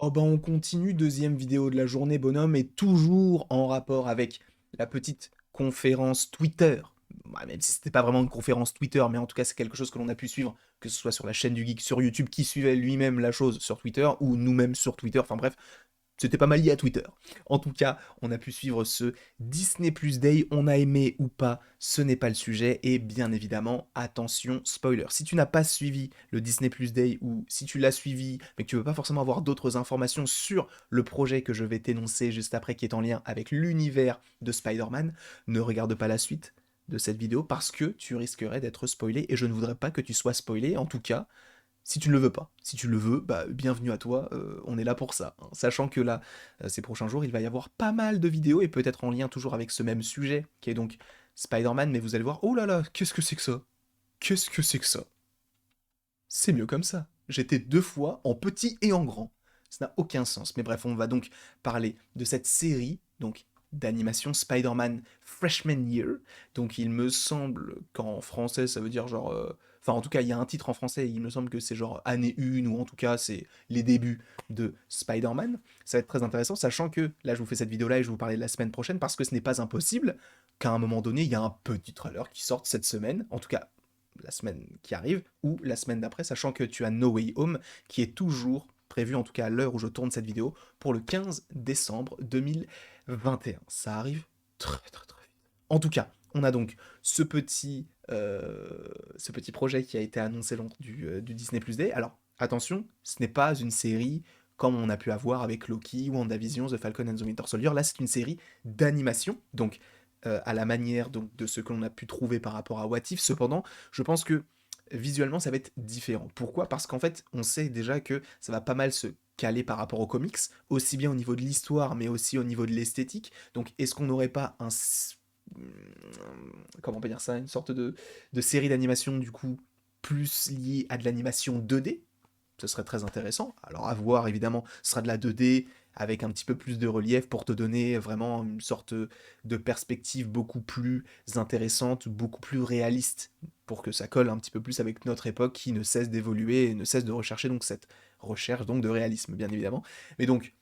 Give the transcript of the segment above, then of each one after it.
Oh ben on continue, deuxième vidéo de la journée, bonhomme, et toujours en rapport avec la petite conférence Twitter. Bah, même si c'était pas vraiment une conférence Twitter, mais en tout cas c'est quelque chose que l'on a pu suivre, que ce soit sur la chaîne du Geek sur YouTube, qui suivait lui-même la chose sur Twitter, ou nous-mêmes sur Twitter, enfin bref, c'était pas mal lié à Twitter. En tout cas, on a pu suivre ce Disney Plus Day, on a aimé ou pas, ce n'est pas le sujet, et bien évidemment, attention, spoiler. Si tu n'as pas suivi le Disney Plus Day, ou si tu l'as suivi, mais que tu veux pas forcément avoir d'autres informations sur le projet que je vais t'énoncer juste après, qui est en lien avec l'univers de Spider-Man, ne regarde pas la suite de cette vidéo, parce que tu risquerais d'être spoilé, et je ne voudrais pas que tu sois spoilé, en tout cas, si tu ne le veux pas. Si tu le veux, bah, bienvenue à toi, on est là pour ça, hein. Sachant que là, ces prochains jours, il va y avoir pas mal de vidéos, et peut-être en lien toujours avec ce même sujet, qui est donc Spider-Man, mais vous allez voir, oh là là, qu'est-ce que c'est que ça? Qu'est-ce que c'est que ça? C'est mieux comme ça. J'étais deux fois en petit et en grand. Ça n'a aucun sens. Mais bref, on va donc parler de cette série, donc d'animation Spider-Man Freshman Year. Donc il me semble qu'en français, ça veut dire genre... Enfin, en tout cas, il y a un titre en français, et il me semble que c'est genre année 1, ou en tout cas, c'est les débuts de Spider-Man. Ça va être très intéressant, sachant que là, je vous fais cette vidéo-là et je vais vous parler de la semaine prochaine, parce que ce n'est pas impossible qu'à un moment donné, il y a un petit trailer qui sorte cette semaine, en tout cas la semaine qui arrive, ou la semaine d'après, sachant que tu as No Way Home, qui est toujours prévu, en tout cas à l'heure où je tourne cette vidéo, pour le 15 décembre 2021. Ça arrive très très très vite. En tout cas, on a donc ce petit projet qui a été annoncé lors du Disney Plus Day. Alors, attention, ce n'est pas une série comme on a pu avoir avec Loki, WandaVision, The Falcon and the Winter Soldier. Là, c'est une série d'animation, donc à la manière donc, de ce que l'on a pu trouver par rapport à What If. Cependant, je pense que visuellement, ça va être différent. Pourquoi? Parce qu'en fait, on sait déjà que ça va pas mal se caler par rapport aux comics, aussi bien au niveau de l'histoire, mais aussi au niveau de l'esthétique. Donc, est-ce qu'on n'aurait pas comment on peut dire ça, une sorte de série d'animation, du coup, plus liée à de l'animation 2D? Ce serait très intéressant. Alors à voir, évidemment, ce sera de la 2D avec un petit peu plus de relief pour te donner vraiment une sorte de perspective beaucoup plus intéressante, beaucoup plus réaliste, pour que ça colle un petit peu plus avec notre époque qui ne cesse d'évoluer et ne cesse de rechercher donc cette recherche donc de réalisme, bien évidemment. Mais donc,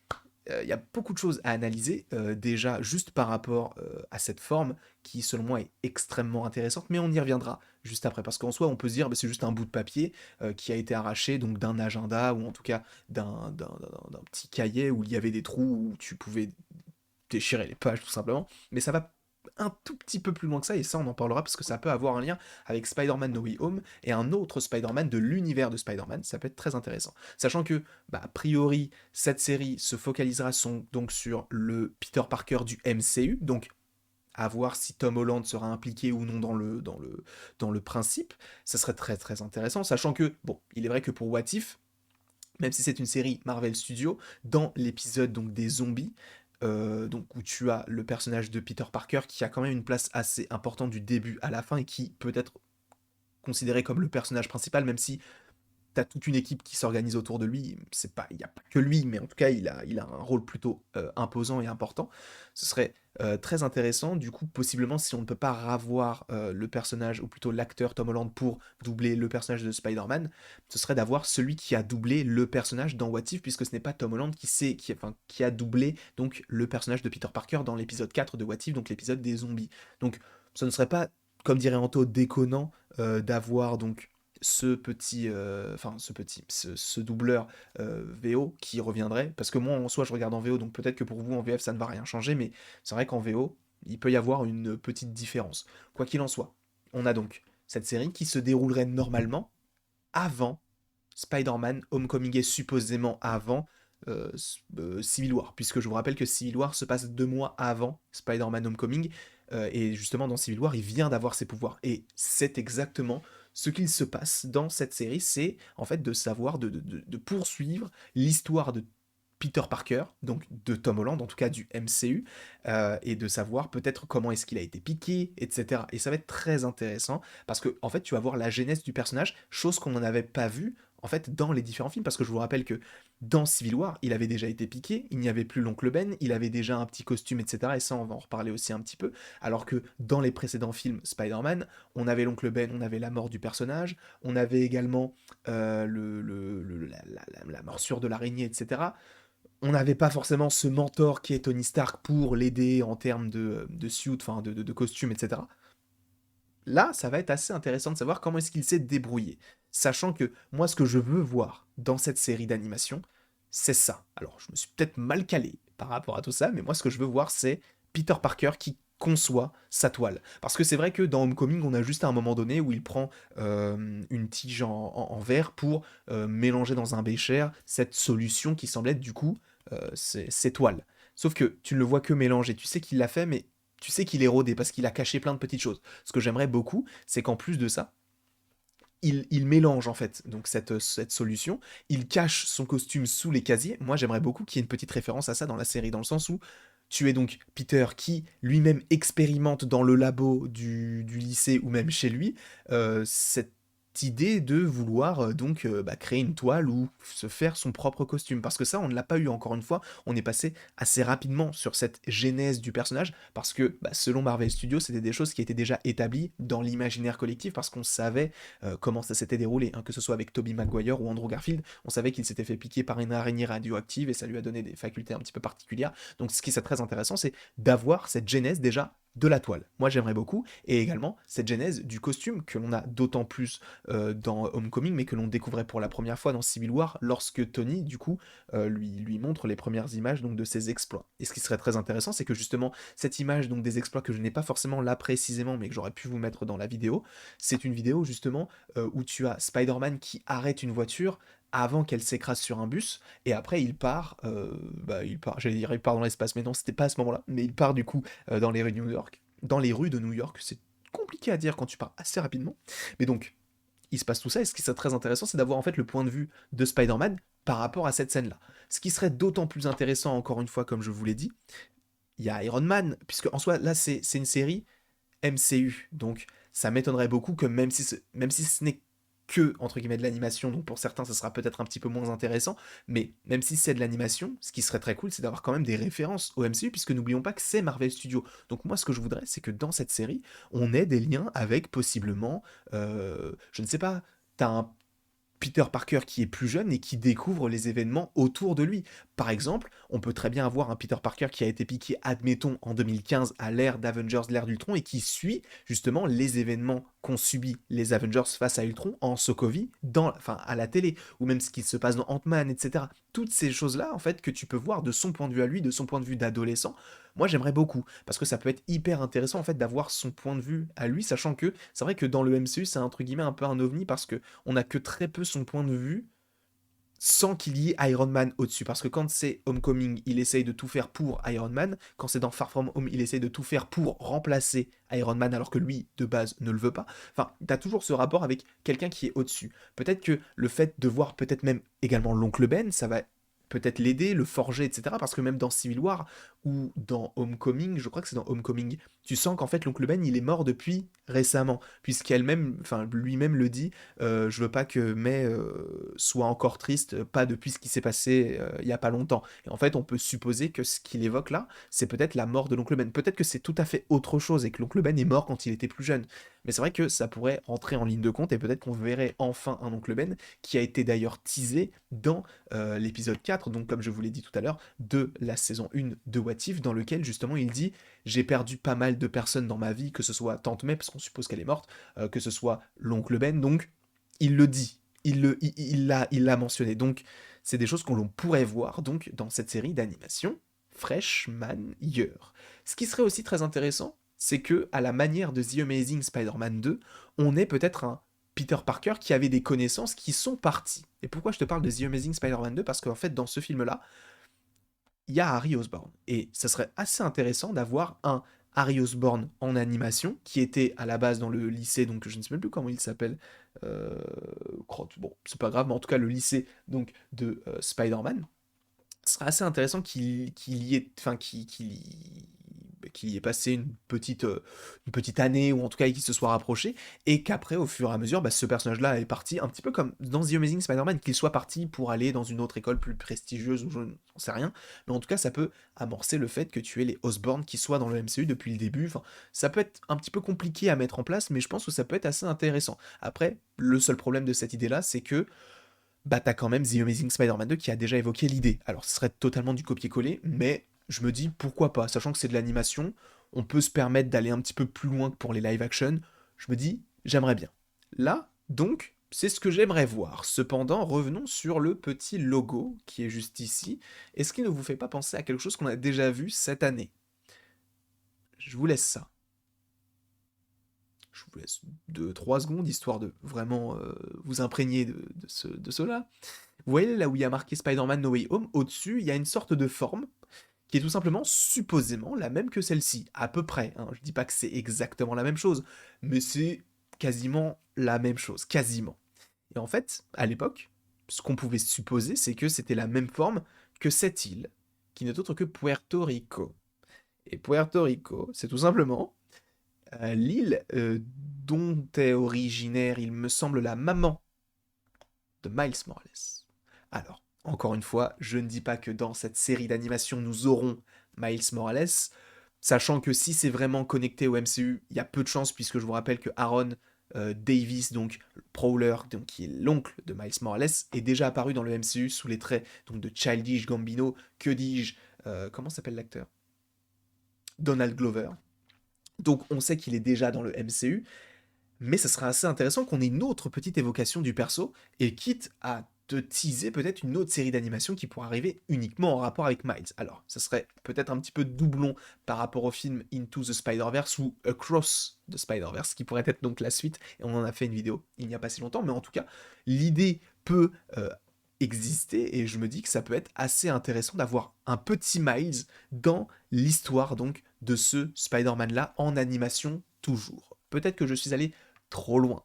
il y a beaucoup de choses à analyser, déjà juste par rapport à cette forme qui, selon moi, est extrêmement intéressante, mais on y reviendra juste après, parce qu'en soi, on peut se dire, bah, c'est juste un bout de papier qui a été arraché donc d'un agenda, ou en tout cas d'un petit cahier où il y avait des trous où tu pouvais déchirer les pages tout simplement, mais ça va un tout petit peu plus loin que ça, et ça on en parlera parce que ça peut avoir un lien avec Spider-Man No Way Home et un autre Spider-Man de l'univers de Spider-Man, ça peut être très intéressant. Sachant que, bah, a priori, cette série se focalisera donc sur le Peter Parker du MCU, donc à voir si Tom Holland sera impliqué ou non dans le principe, ça serait très très intéressant, sachant que, bon, il est vrai que pour What If, même si c'est une série Marvel Studios, dans l'épisode donc des zombies, donc où tu as le personnage de Peter Parker qui a quand même une place assez importante du début à la fin et qui peut être considéré comme le personnage principal, même si tu as toute une équipe qui s'organise autour de lui. C'est pas, il n'y a pas que lui, mais en tout cas, il a un rôle plutôt imposant et important. Ce serait très intéressant. Du coup, possiblement, si on ne peut pas ravoir le personnage, ou plutôt l'acteur Tom Holland pour doubler le personnage de Spider-Man, ce serait d'avoir celui qui a doublé le personnage dans What If, puisque ce n'est pas Tom Holland qui a doublé donc le personnage de Peter Parker dans l'épisode 4 de What If, donc l'épisode des zombies. Donc, ce ne serait pas, comme dirait Anto, déconnant d'avoir donc ce doubleur VO qui reviendrait, parce que moi en soi je regarde en VO, donc peut-être que pour vous en VF ça ne va rien changer, mais c'est vrai qu'en VO il peut y avoir une petite différence. Quoi qu'il en soit, on a donc cette série qui se déroulerait normalement avant Spider-Man Homecoming, est supposément avant Civil War, puisque je vous rappelle que Civil War se passe 2 mois avant Spider-Man Homecoming, et justement dans Civil War, il vient d'avoir ses pouvoirs, et c'est exactement ce qu'il se passe dans cette série, c'est en fait de savoir, de poursuivre l'histoire de Peter Parker, donc de Tom Holland, en tout cas du MCU, et de savoir peut-être comment est-ce qu'il a été piqué, etc. Et ça va être très intéressant, parce que en fait tu vas voir la genèse du personnage, chose qu'on n'en avait pas vue en fait dans les différents films, parce que je vous rappelle que dans Civil War, il avait déjà été piqué, il n'y avait plus l'oncle Ben, il avait déjà un petit costume, etc. Et ça, on va en reparler aussi un petit peu. Alors que dans les précédents films Spider-Man, on avait l'oncle Ben, on avait la mort du personnage, on avait également la morsure de l'araignée, etc. on n'avait pas forcément ce mentor qui est Tony Stark pour l'aider en termes de suit, enfin de costume, etc. Là, ça va être assez intéressant de savoir comment est-ce qu'il s'est débrouillé. Sachant que moi, ce que je veux voir dans cette série d'animation, c'est ça. Alors, je me suis peut-être mal calé par rapport à tout ça, mais moi, ce que je veux voir, c'est Peter Parker qui conçoit sa toile. Parce que c'est vrai que dans Homecoming, on a juste à un moment donné où il prend une tige en verre pour mélanger dans un bécher cette solution qui semble être du coup ces toiles. Sauf que tu ne le vois que mélanger. Tu sais qu'il l'a fait, mais tu sais qu'il est rodé parce qu'il a caché plein de petites choses. Ce que j'aimerais beaucoup, c'est qu'en plus de ça, il mélange en fait donc cette solution, il cache son costume sous les casiers. Moi j'aimerais beaucoup qu'il y ait une petite référence à ça dans la série, dans le sens où tu es donc Peter qui lui-même expérimente dans le labo du lycée ou même chez lui cette idée de vouloir créer une toile ou se faire son propre costume. Parce que ça, on ne l'a pas eu encore une fois, on est passé assez rapidement sur cette genèse du personnage, parce que selon Marvel Studios, c'était des choses qui étaient déjà établies dans l'imaginaire collectif, parce qu'on savait comment ça s'était déroulé, hein, que ce soit avec Tobey Maguire ou Andrew Garfield, on savait qu'il s'était fait piquer par une araignée radioactive et ça lui a donné des facultés un petit peu particulières. Donc ce qui serait très intéressant, c'est d'avoir cette genèse déjà de la toile. Moi j'aimerais beaucoup, et également cette genèse du costume que l'on a d'autant plus dans Homecoming, mais que l'on découvrait pour la première fois dans Civil War, lorsque Tony, du coup, lui montre les premières images donc, de ses exploits. Et ce qui serait très intéressant, c'est que justement, cette image donc, des exploits que je n'ai pas forcément là précisément, mais que j'aurais pu vous mettre dans la vidéo, c'est une vidéo justement où tu as Spider-Man qui arrête une voiture avant qu'elle s'écrase sur un bus, et après j'allais dire il part dans l'espace, mais non, c'était pas à ce moment-là, mais il part du coup dans les rues de New York. Dans les rues de New York, c'est compliqué à dire quand tu pars assez rapidement, mais donc il se passe tout ça, et ce qui serait très intéressant, c'est d'avoir en fait le point de vue de Spider-Man par rapport à cette scène-là. Ce qui serait d'autant plus intéressant, encore une fois, comme je vous l'ai dit, il y a Iron Man, puisque en soi, là, c'est une série MCU, donc ça m'étonnerait beaucoup que même si ce n'est que, entre guillemets, de l'animation, donc pour certains, ça sera peut-être un petit peu moins intéressant, mais même si c'est de l'animation, ce qui serait très cool, c'est d'avoir quand même des références au MCU, puisque n'oublions pas que c'est Marvel Studios. Donc moi, ce que je voudrais, c'est que dans cette série, on ait des liens avec possiblement, je ne sais pas, t'as un Peter Parker qui est plus jeune et qui découvre les événements autour de lui. Par exemple, on peut très bien avoir un Peter Parker qui a été piqué, admettons, en 2015 à l'ère d'Avengers, l'ère d'Ultron, et qui suit justement les événements qu'ont subi les Avengers face à Ultron en Sokovie, à la télé, ou même ce qui se passe dans Ant-Man, etc. Toutes ces choses-là, en fait, que tu peux voir de son point de vue à lui, de son point de vue d'adolescent, moi j'aimerais beaucoup, parce que ça peut être hyper intéressant, en fait, d'avoir son point de vue à lui, sachant que c'est vrai que dans le MCU, c'est entre guillemets un peu un ovni, parce que on n'a que très peu son point de vue sans qu'il y ait Iron Man au-dessus. Parce que quand c'est Homecoming, il essaye de tout faire pour Iron Man. Quand c'est dans Far From Home, il essaye de tout faire pour remplacer Iron Man alors que lui, de base, ne le veut pas. Enfin, t'as toujours ce rapport avec quelqu'un qui est au-dessus. Peut-être que le fait de voir peut-être même également l'oncle Ben, ça va peut-être l'aider, le forger, etc. Parce que même dans Civil War ou dans Homecoming, je crois que c'est dans Homecoming, tu sens qu'en fait l'oncle Ben, il est mort depuis récemment, puisqu'elle-même, enfin lui-même le dit, je veux pas que May soit encore triste, pas depuis ce qui s'est passé il y a pas longtemps. Et en fait, on peut supposer que ce qu'il évoque là, c'est peut-être la mort de l'oncle Ben. Peut-être que c'est tout à fait autre chose et que l'oncle Ben est mort quand il était plus jeune. Mais c'est vrai que ça pourrait entrer en ligne de compte et peut-être qu'on verrait enfin un oncle Ben qui a été d'ailleurs teasé dans l'épisode 4, donc comme je vous l'ai dit tout à l'heure, de la saison 1 de What If, dans lequel justement il dit j'ai perdu pas mal de personnes dans ma vie, que ce soit Tante May, parce qu'on suppose qu'elle est morte, que ce soit l'oncle Ben, donc il le dit, il l'a mentionné. Donc, c'est des choses qu'on pourrait voir donc dans cette série d'animation Freshman Year. Ce qui serait aussi très intéressant, c'est que à la manière de The Amazing Spider-Man 2, on est peut-être un Peter Parker qui avait des connaissances qui sont parties. Et pourquoi je te parle de The Amazing Spider-Man 2? Parce qu'en fait, dans ce film-là, il y a Harry Osborn. Et ça serait assez intéressant d'avoir un Harry Osborn en animation, qui était à la base dans le lycée, donc je ne sais même plus comment il s'appelle. Euh, bon, c'est pas grave, mais en tout cas le lycée donc de Spider-Man. Ce serait assez intéressant qu'il y ait, enfin, qu'il y ait passé une petite année, ou en tout cas qu'il se soit rapproché, et qu'après, au fur et à mesure, ce personnage-là est parti, un petit peu comme dans The Amazing Spider-Man, qu'il soit parti pour aller dans une autre école plus prestigieuse, ou je n'en sais rien, mais en tout cas, ça peut amorcer le fait que tu aies les Osborn qui soient dans le MCU depuis le début, enfin, ça peut être un petit peu compliqué à mettre en place, mais je pense que ça peut être assez intéressant. Après, le seul problème de cette idée-là, c'est que bah t'as quand même The Amazing Spider-Man 2 qui a déjà évoqué l'idée. Alors ce serait totalement du copier-coller, mais je me dis pourquoi pas, sachant que c'est de l'animation, on peut se permettre d'aller un petit peu plus loin que pour les live action, je me dis j'aimerais bien. Là, donc, c'est ce que j'aimerais voir. Cependant, revenons sur le petit logo qui est juste ici. Est-ce qu'il ne vous fait pas penser à quelque chose qu'on a déjà vu cette année? Je vous laisse ça. Je vous laisse 2-3 secondes, histoire de vraiment vous imprégner de cela. Vous voyez là où il y a marqué Spider-Man No Way Home, au-dessus, il y a une sorte de forme qui est tout simplement supposément la même que celle-ci, à peu près. Hein. Je dis pas que c'est exactement la même chose, mais c'est quasiment la même chose, quasiment. Et en fait, à l'époque, ce qu'on pouvait supposer, c'est que c'était la même forme que cette île, qui n'est autre que Puerto Rico. Et Puerto Rico, c'est tout simplement l'île dont est originaire, il me semble, la maman de Miles Morales. Alors, encore une fois, je ne dis pas que dans cette série d'animation, nous aurons Miles Morales, sachant que si c'est vraiment connecté au MCU, il y a peu de chances, puisque je vous rappelle que Aaron Davis, donc Prowler, donc, qui est l'oncle de Miles Morales, est déjà apparu dans le MCU sous les traits donc, de Childish Gambino, que dis-je, comment s'appelle l'acteur? Donald Glover. Donc on sait qu'il est déjà dans le MCU, mais ça serait assez intéressant qu'on ait une autre petite évocation du perso, et quitte à te teaser peut-être une autre série d'animation qui pourrait arriver uniquement en rapport avec Miles. Alors, ça serait peut-être un petit peu doublon par rapport au film Into the Spider-Verse ou Across the Spider-Verse, qui pourrait être donc la suite, et on en a fait une vidéo il n'y a pas si longtemps, mais en tout cas, l'idée peut exister, et je me dis que ça peut être assez intéressant d'avoir un petit Miles dans l'histoire donc de ce Spider-Man-là en animation toujours. Peut-être que je suis allé trop loin,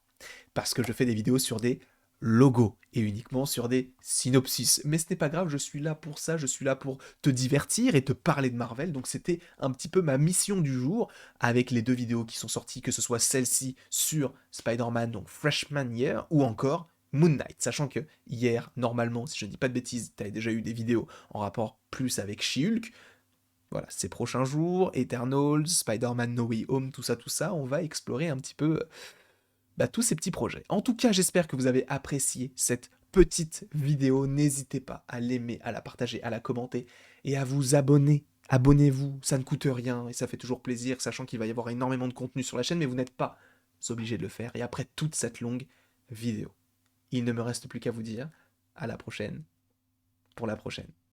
parce que je fais des vidéos sur des logos et uniquement sur des synopsis. Mais ce n'est pas grave, je suis là pour ça, je suis là pour te divertir et te parler de Marvel. Donc c'était un petit peu ma mission du jour avec les 2 vidéos qui sont sorties, que ce soit celle-ci sur Spider-Man, donc Freshman Year, ou encore Moon Knight, sachant que hier, normalement, si je ne dis pas de bêtises, tu avais déjà eu des vidéos en rapport plus avec She-Hulk. Voilà, ces prochains jours, Eternals, Spider-Man No Way Home, tout ça, on va explorer un petit peu tous ces petits projets. En tout cas, j'espère que vous avez apprécié cette petite vidéo. N'hésitez pas à l'aimer, à la partager, à la commenter et à vous abonner. Abonnez-vous, ça ne coûte rien et ça fait toujours plaisir, sachant qu'il va y avoir énormément de contenu sur la chaîne, mais vous n'êtes pas obligé de le faire. Et après toute cette longue vidéo, il ne me reste plus qu'à vous dire à la prochaine pour la prochaine.